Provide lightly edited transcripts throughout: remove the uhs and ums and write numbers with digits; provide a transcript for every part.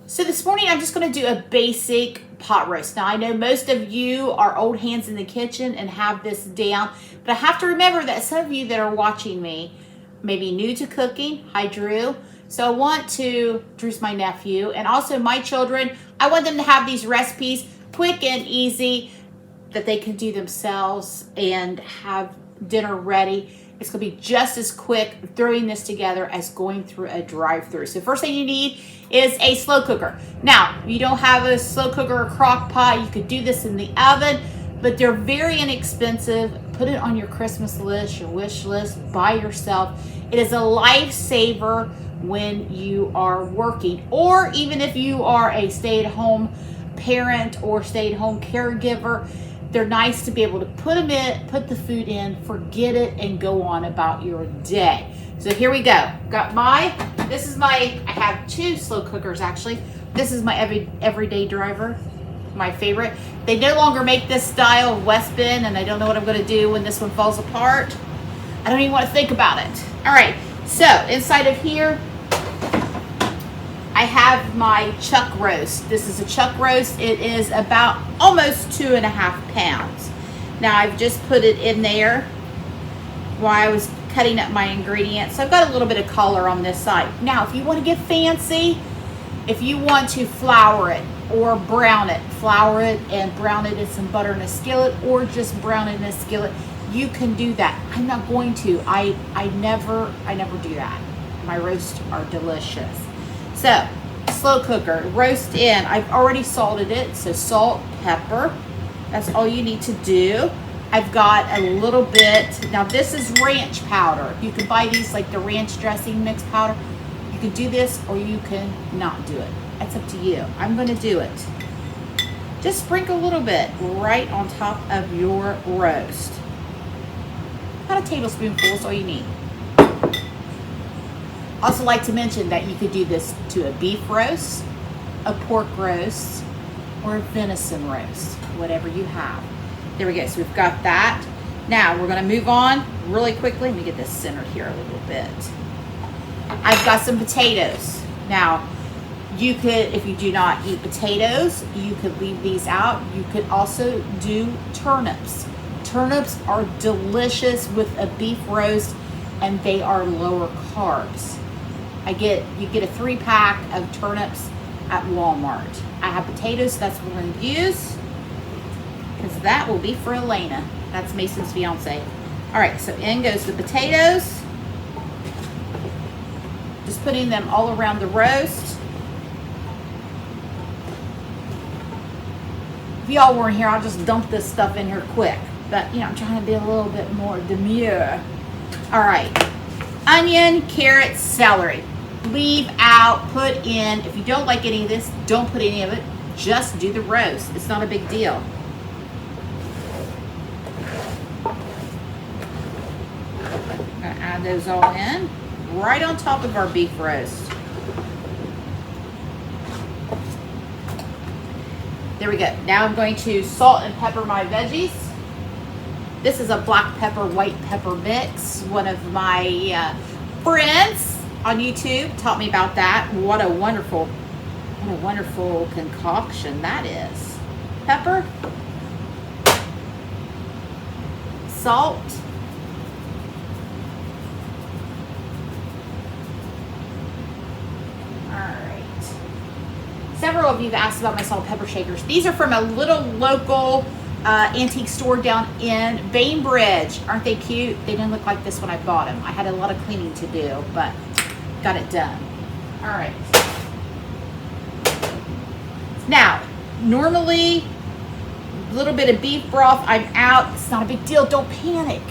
So this morning I'm just going to do a basic pot roast. Now I know most of you are old hands in the kitchen and have this down, but I have to remember that some of you that are watching me may be new to cooking. Hi Drew. So I want to, Drew's my nephew, and also my children, I want them to have these recipes quick and easy that they can do themselves and have dinner ready. It's gonna be just as quick throwing this together as going through a drive-through. So first thing you need is a slow cooker. Now, if you don't have a slow cooker or crock pot, you could do this in the oven, but they're very inexpensive. Put it on your Christmas list, your wish list, buy yourself. It is a lifesaver when you are working, or even if you are a stay-at-home parent or stay-at-home caregiver. They're nice to be able to put them in, put the food in, forget it, and go on about your day. So here we go. I have two slow cookers actually. This is my everyday driver, my favorite. They no longer make this style of West Bend, and I don't know what I'm gonna do when this one falls apart. I don't even want to think about it. All right, so inside of here, I have my chuck roast. This is a chuck roast. It is about almost 2.5 pounds. Now I've just put it in there while I was cutting up my ingredients. So I've got a little bit of color on this side. Now, if you want to get fancy, if you want to flour it or brown it, flour it and brown it in some butter in a skillet, or just brown it in a skillet, you can do that. I'm not going to. I never do that. My roasts are delicious. So, slow cooker, roast in. I've already salted it, so salt, pepper. That's all you need to do. I've got a little bit, now this is ranch powder. You can buy these like the ranch dressing mix powder. You can do this or you can not do it. That's up to you. I'm gonna do it. Just sprinkle a little bit right on top of your roast. About a tablespoonful is all you need. Also like to mention that you could do this to a beef roast, a pork roast, or a venison roast, whatever you have. There we go, so we've got that. Now we're gonna move on really quickly. Let me get this centered here a little bit. I've got some potatoes. Now, you could, if you do not eat potatoes, you could leave these out. You could also do turnips. Turnips are delicious with a beef roast, and they are lower carbs. You get a 3-pack of turnips at Walmart. I have potatoes, that's what we're going to use, because that will be for Elena. That's Mason's fiance. All right, so in goes the potatoes. Just putting them all around the roast. If y'all weren't here, I'll just dump this stuff in here quick. But, I'm trying to be a little bit more demure. All right, onion, carrot, celery. Leave out, put in. If you don't like any of this, don't put any of it. Just do the roast. It's not a big deal. I'm gonna add those all in right on top of our beef roast. There we go. Now I'm going to salt and pepper my veggies. This is a black pepper, white pepper mix. One of my friends on YouTube taught me about that. What a wonderful concoction that is. Pepper, salt, all right. Several of you have asked about my salt and pepper shakers. These are from a little local antique store down in Bainbridge. Aren't they cute? They didn't look like this when I bought them. I had a lot of cleaning to do, but got it done. All right. Now, normally, a little bit of beef broth, I'm out. It's not a big deal. Don't panic.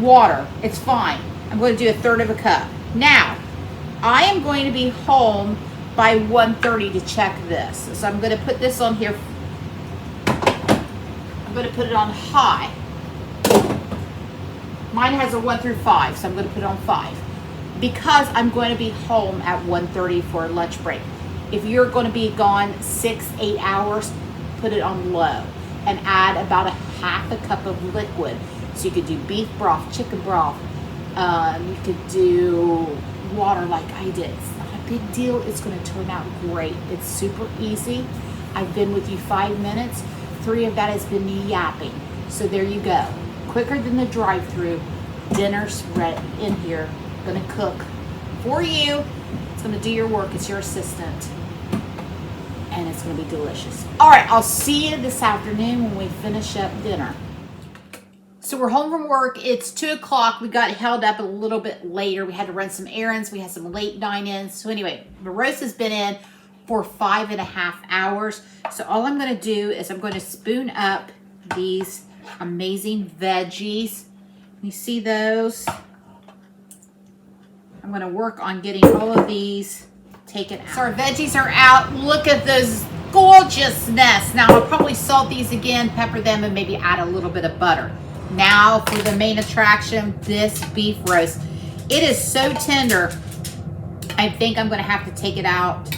Water, it's fine. I'm going to do 1/3 cup. Now, I am going to be home by 1:30 to check this. So I'm going to put this on here. I'm going to put it on high. Mine has a 1 through 5, so I'm going to put it on 5. Because I'm going to be home at 1:30 for a lunch break. If you're going to be gone 6-8 hours, put it on low and add about a 1/2 cup of liquid. So you could do beef broth, chicken broth. You could do water like I did. It's not a big deal. It's going to turn out great. It's super easy. I've been with you 5 minutes. 3 of that has been me yapping. So there you go. Quicker than the drive-through. Dinner's ready in here. Going to cook for you. It's going to do your work. It's your assistant. And it's going to be delicious. All right, I'll see you this afternoon when we finish up dinner. So we're home from work. It's 2 o'clock. We got held up a little bit later. We had to run some errands. We had some late dine-ins. So anyway, the roast has been in for 5.5 hours. So all I'm going to do is I'm going to spoon up these amazing veggies. You see those? I'm going to work on getting all of these taken out. So our veggies are out. Look at this gorgeousness. Now I'll probably salt these again, pepper them, and maybe add a little bit of butter. Now for the main attraction, this beef roast. It is so tender. I think I'm going to have to take it out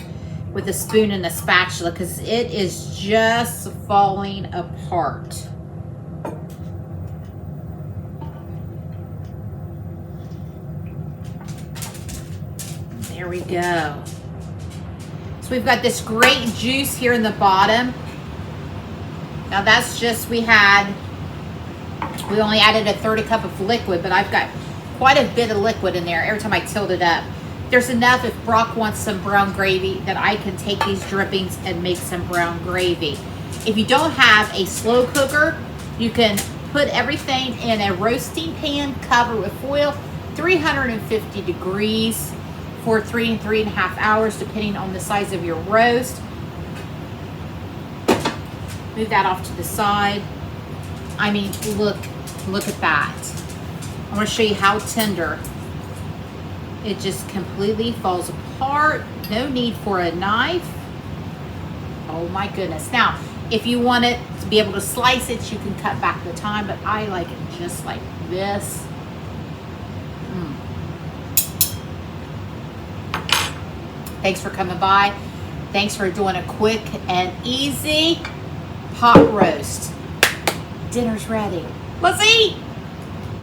with a spoon and a spatula because it is just falling apart. There we go. So we've got this great juice here in the bottom. Now that's just, we only added a 1/3 cup of liquid, but I've got quite a bit of liquid in there every time I tilt it up. There's enough if Brock wants some brown gravy that I can take these drippings and make some brown gravy. If you don't have a slow cooker, you can put everything in a roasting pan, cover with foil, 350 degrees for 3 and 3.5 hours, depending on the size of your roast. Move that off to the side. I mean, look at that. I want to show you how tender. It just completely falls apart. No need for a knife. Oh my goodness. Now, if you want it to be able to slice it, you can cut back the time, but I like it just like this. Thanks for coming by. Thanks for doing a quick and easy pot roast. Dinner's ready. Let's eat.